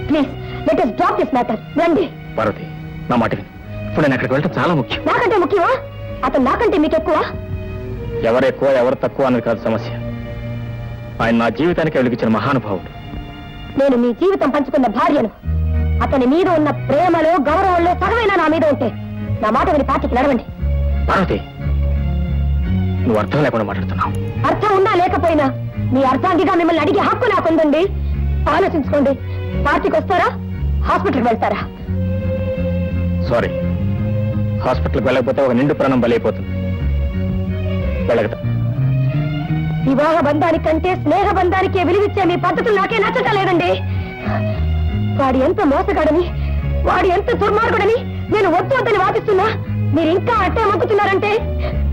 Please let us drop this matter. రండి. పార్వతి, నా మాట విను. ఇప్పుడు నేను అక్కడికి వెళ్ళటం చాలా ముఖ్యం. నాకంటే ముఖ్యమా? అతను నాకంటే మీకు ఎక్కువ? ఎవరు ఎక్కువ ఎవరు తక్కువ అన్నది కాదు సమస్య. ఆయన నా జీవితానికి వెలిగించిన మహానుభావుడు. నేను మీ జీవితం పంచుకున్న భార్యను. అతని మీద ఉన్న ప్రేమలో గౌరవంలో సగమైనా నా మీద ఉంటే నా మాట విని పార్టీకి నడవండి. పార్వతి, నువ్వు అర్థం లేకుండా మాట్లాడుతున్నావు. అర్థం ఉన్నా లేకపోయినా మీ అర్థాంగిగా మిమ్మల్ని అడిగే హక్కు నాకుందండి. ఆలోచించుకోండి. పార్టీకి వస్తారా, హాస్పిటల్కి వెళ్తారా? సారీ, హాస్పిటల్కి వెళ్ళకపోతే ఒక నిండు ప్రాణం బలైపోతుంది. వెళ్ళగదా? వివాహ బంధానికంటే స్నేహ బంధానికే విలువిచ్చే మీ పద్ధతులు నాకే నచ్చటలేదండి. వాడు ఎంత మోసగాడని, వాడు ఎంత దుర్మార్గుడని నేను వద్దు వద్దని వాదిస్తున్నా మీరు ఇంకా అట్టే మొక్కుతున్నారంటే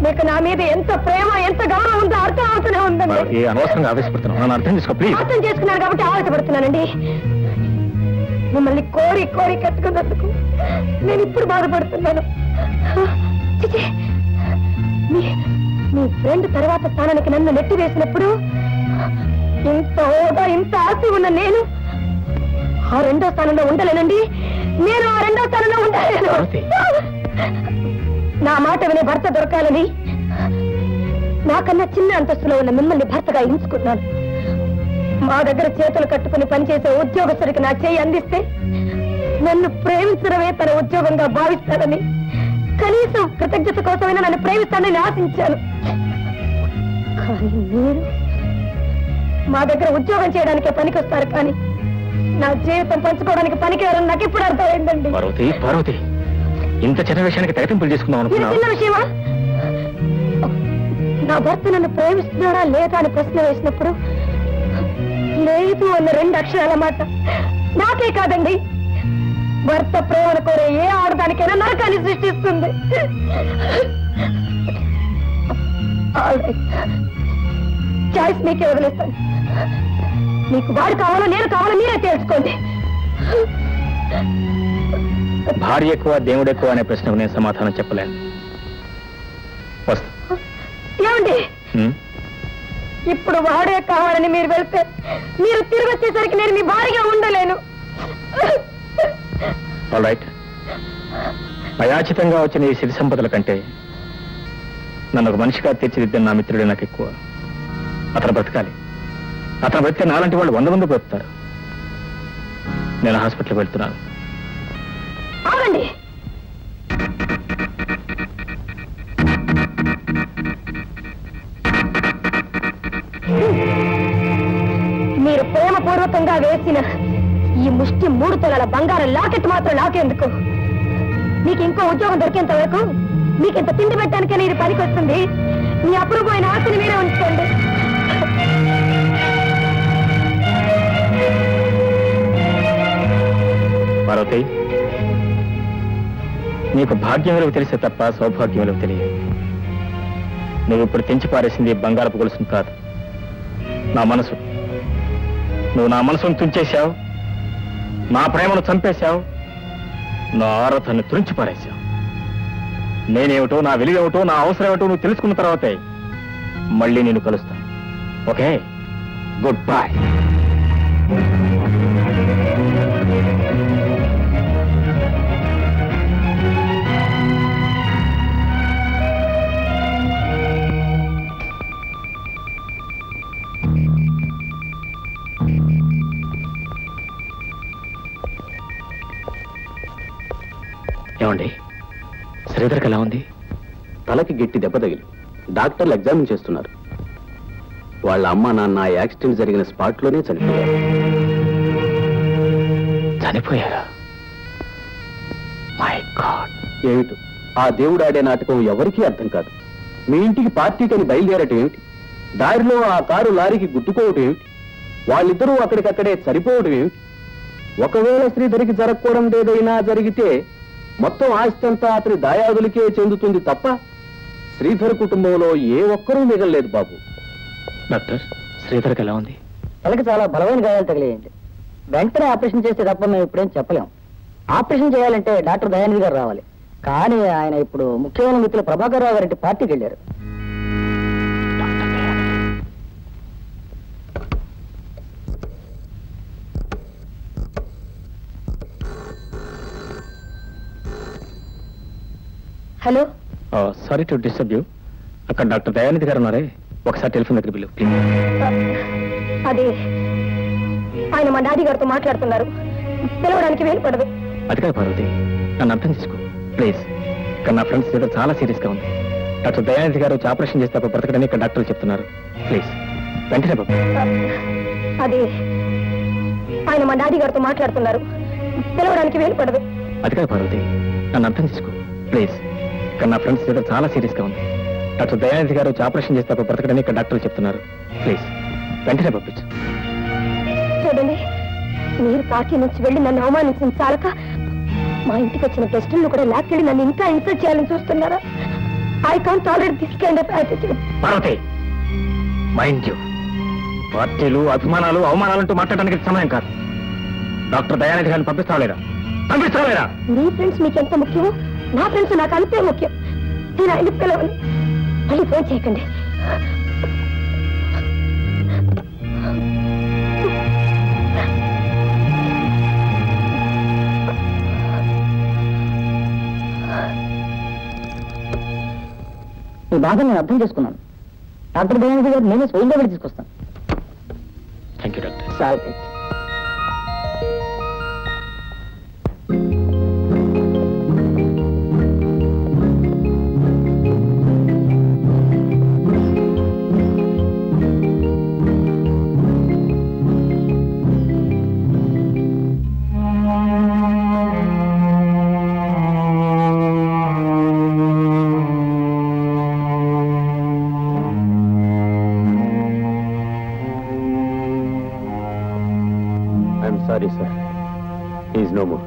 మీకు నా మీద ఎంత ప్రేమ ఎంత గౌరవం ఉందో అర్థం అవుతూనే ఉందండి. అనవసరంగా ఆవేశపడుతున్నాను, నన్ను అర్థం చేసుకో ప్లీజ్. అర్థం చేసుకున్నారు కాబట్టి ఆవేశపడుతున్నానండి. మిమ్మల్ని కోరి కోరి కట్టుకున్నందుకు నేను ఇప్పుడు బాధపడుతున్నాను. చిచి, మీ ఫ్రెండ్ తర్వాత స్థానానికి నన్ను నెట్టి వేసినప్పుడు ఇంత హోదా ఇంత ఆస్తి ఉన్న నేను ఆ రెండో స్థానంలో ఉండలేనండి. నేను ఆ రెండో స్థానంలో ఉండలేను. నా మాట వినే భర్త దొరకాలని నాకన్నా చిన్న అంతస్తులో ఉన్న మిమ్మల్ని భర్తగా ఎంచుకున్నాను. మా దగ్గర చేతులు కట్టుకుని పనిచేసే ఉద్యోగస్తుడికి నా చేయి అందిస్తే నన్ను ప్రేమించడమే తన ఉద్యోగంగా భావిస్తానని, కనీసం కృతజ్ఞత కోసమైనా నన్ను ప్రేమిస్తానని ఆశించాను. కానీ మీరు మా దగ్గర ఉద్యోగం చేయడానికే పనికొస్తారు, కానీ నా జీవితం పంచుకోవడానికి పనికిరారని నాకు ఇప్పుడు అర్థమైందండి. పార్వతి, పార్వతి, ఇంత చిన్న విషయానికి తెగతింపులు చేసుకుందాం ఇది అనుకున్నాను. చిన్న విషయమా? నా భర్త నన్ను ప్రేమిస్తున్నాడా లేదా అని ప్రశ్న వేసినప్పుడు లేదు అన్న రెండు అక్షరాల మాట నాకే కాదండి, భర్త ప్రేమను కోరే ఏ ఆడదానికైనా నరకాన్ని సృష్టిస్తుంది. చాయిస్ మీకే వదిలేస్తాను. మీకు వాడు కావాలో నేను కావాలో మీరే తెలుసుకోండి. భార్య ఎక్కువ దేవుడు ఎక్కువ అనే ప్రశ్నకు నేను సమాధానం చెప్పలేను. వస్తా. ఏమండి, ఇప్పుడు వాడే కావాలని మీరు వెళ్తే మీరు తిరిగి వచ్చేసరికి నేను మీ భార్యగా ఉండలేను. All right. అయాచితంగా వచ్చిన ఈ సిరి సంపదల కంటే నన్ను ఒక మనిషిగా తీర్చిదిద్దిన నా మిత్రుడే నాకు ఎక్కువ. అతను బ్రతకాలి. అతను బ్రతికే నాలంటి వాళ్ళు 100 మంది బ్రతుకుతారు. నేను హాస్పిటల్కి వెళ్తున్నాను. ఆగండి. మీరు ప్రేమపూర్వకంగా వేసిన ఈ ముష్టి 3 తులాల బంగారం లాకెట్ మాత్రం నాకెందుకు? మీకు ఇంకో ఉద్యోగం దొరికేంత వరకు మీకు ఇంత తిండి పెట్టడానికే ఇది పనికి వస్తుంది. మీ అపురూపమైన ఆస్తిని మీరే ఉంచుకోండి. పార్వతి, నీకు భాగ్యం విలువ తెలిసే తప్ప సౌభాగ్యం విలువ తెలియదు. నువ్వు ఇప్పుడు తెంచి పారేసింది బంగారపు గొలుసును కాదు, నా మనసు. నువ్వు నా మనసును తుంచేశావు, నా ప్రేమను చంపేశావు, నా ఆరాధనను తురించి పారేశావు. నేనేమిటో, నా విలువేమిటో, నా అవసరం ఏమిటో నువ్వు తెలుసుకున్న తర్వాతే మళ్ళీ నేను కలుస్తాను. Okay, good bye. ఏమండి, శ్రీధర్కి ఎలా ఉంది? తలకి గట్టి దెబ్బ తగిలి డాక్టర్లు ఎగ్జామిన్ చేస్తున్నారు. వాళ్ళ అమ్మ నాన్న యాక్సిడెంట్ జరిగిన స్పాట్లోనే చనిపోయారు. చనిపోయారా? My god. ఏమిటో ఆ దేవుడు ఆడే నాటకం ఎవరికీ అర్థం కాదు. మీ ఇంటికి పార్టీకని బయలుదేరటం ఏమిటి? దారిలో ఆ కారు లారీకి గుద్దుకోవటం ఏమిటి? వాళ్ళిద్దరూ అక్కడికక్కడే సరిపోవడం ఏమిటి? ఒకవేళ శ్రీధరికి జరగకూడదు ఏదైనా జరిగితే మొత్తం ఆస్తి అంతా అతని దాయాదులకే చెందుతుంది తప్ప శ్రీధర్ కుటుంబంలో ఏ ఒక్కరూ మిగలలేదు బాబు. డాక్టర్, శ్రీధర్కి ఎలా ఉంది? తలకి చాలా బలమైన గాయాలు తగిలేయండి. వెంటనే ఆపరేషన్ చేస్తే తప్ప మేము ఇప్పుడేం చెప్పలేం. ఆపరేషన్ చేయాలంటే డాక్టర్ దయానిధి గారు రావాలి. కానీ ఆయన ఇప్పుడు ముఖ్యమైన మిత్రులు ప్రభాకర్ రావు గారి పార్టీకి వెళ్ళారు. Hello sorry to disturb you. అక్కడ డాక్టర్ దయానిధి గారు ఉన్నారే, ఒకసారి టెలిఫోన్ దగ్గర బిల్లు ప్లీజ్. అది ఆయన మా డాడీ గారితో మాట్లాడుతున్నారు, పిలవడానికి వీలు పడదు. అది కాదు పార్వతి, నన్ను అర్థం చేసుకో ప్లీజ్. ఇక్కడ నా ఫ్రెండ్స్ దగ్గర చాలా సీరియస్ గా ఉంది. డాక్టర్ దయానిధి గారు వచ్చి ఆపరేషన్ చేస్తే అప్పుడు బ్రతకడని ఇక్కడ డాక్టర్లు చెప్తున్నారు. ప్లీజ్ వెంటనే బాబు. అది ఆయన మా డాడీ గారితో మాట్లాడుతున్నారు, పిలవడానికి వీలు పడదు. అది కాదు పార్వతి, నన్ను అర్థం చేసుకో ప్లీజ్. ఇక్కడ నా ఫ్రెండ్స్ దగ్గర చాలా సీరియస్ గా ఉంది. డాక్టర్ దయానిధి గారు వచ్చి ఆపరేషన్ చేస్తే అప్పుడు బ్రతకడని ఇక్కడ డాక్టర్లు చెప్తున్నారు. ప్లీజ్ వెంటనే పంపించు. చూడండి, మీరు పార్టీ నుంచి వెళ్ళి నన్ను అవమానించిన చాలక మా ఇంటికి వచ్చిన గెస్టులను కూడా లాక్కెళ్ళి నన్ను ఇంకా ఇన్సల్ట్ చేయాలని చూస్తున్నారా? I can't tolerate this kind of attitude. Parvathi mind you, పార్టీలు అభిమానాలు అవమానాలంటూ మాట్లాడడానికి ఇది సమయం కాదు. డాక్టర్ దయానిధి గారిని పంపిస్తావా లేదా? పంపిస్తావా లేదా? మీ ఫ్రెండ్స్ మీకు ఎంత ముఖ్యమో నా ఫ్రెండ్స్ నాకు అంతే ముఖ్యం. నేను ఆయన పిలవని మళ్ళీ ఫోన్ చేయకండి. ఈ బాధ నేను అర్థం చేసుకున్నాను. డాక్టర్ దయానిధి గారు నేనే స్వయంగా వెళ్ళి తీసుకొస్తాను. Thank you doctor. Sir I'm sorry sir, is no more.